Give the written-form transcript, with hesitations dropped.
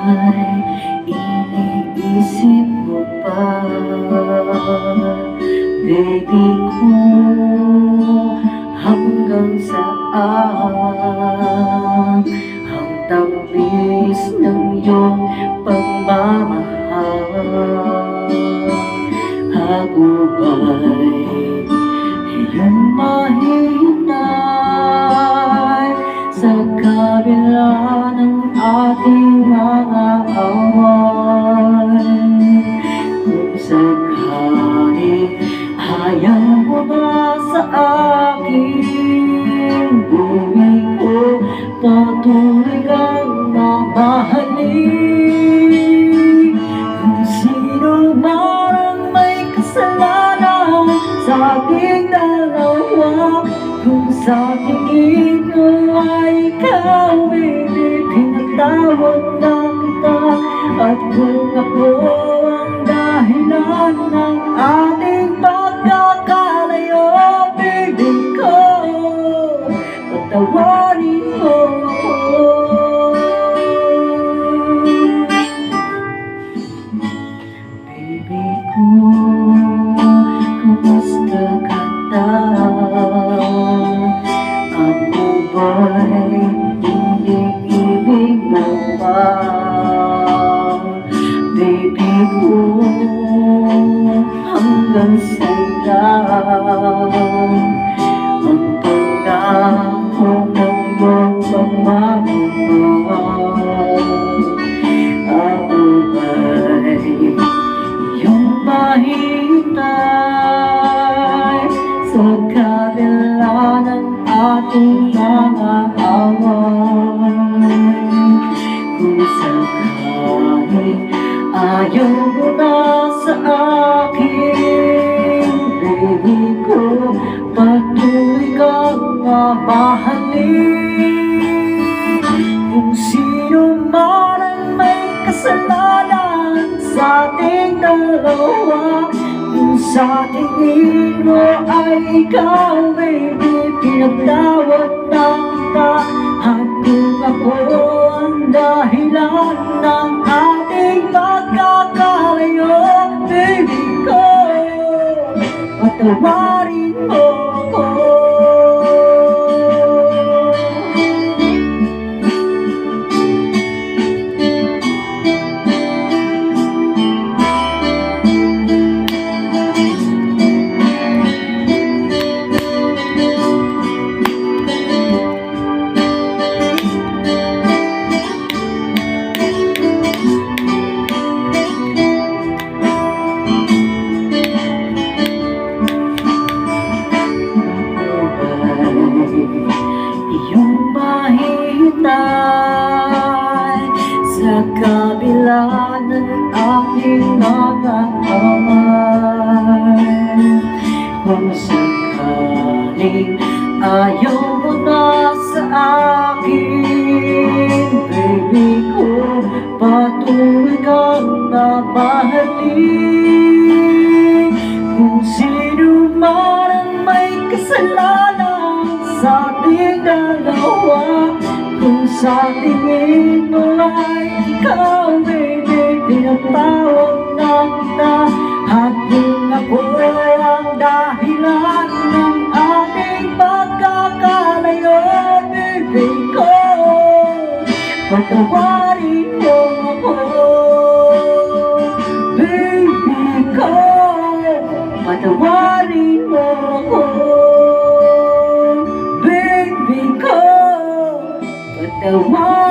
ba'y iniisip mo pa, baby ko, hanggang saan ang tamis ng iyong pagmamahal? Ako ba'y iyong mahintay sa kabila ng ating mga away? Kung sakali ayaw mo ba sa akin, buhay ko patuloy kang mamahalin. Kung sino man ang may kasalanan sa ating dalawa, kung sa tingin mo ay ikaw, baby, pinatawad na kita. At kung ako ang dahilan ng ating pagkakalayo, baby ko, patawarin mo ako. Baby ko, kumusta ka na? Ako ba'y iniibig mo pa? Baby ko, hanggang sailan ang pangako ng iyong pagmamahal? Ako ba'y iyong mahintay sa kabila ng ating mga away? Kung sakali ayaw mo na sa akin, baby ko, patuloy kang mamahalin. Kung sino man ang may kasalanan sa ating dalawa, kung sa tingin mo ay ikaw, baby, pinatawad na kita. At kung ako ang dahilan ng ating pagkakalayo, baby ko, patawarin mo ako. Iyong mahintay sa kabila ng aking mga away. Kung sakaling ayaw mo na sa akin, baby ko, patuloy kang mamahalin. Kung sino man ang may kasalanan sa ating dalawa, kung sa tingin mo ay ikaw, baby, pinatawag na kita. At kung ako ang dahilan ng ating pagkakalayo, baby ko, patawarin mo ako. Baby ko, patawarin mo ako. Baby ko, patawarin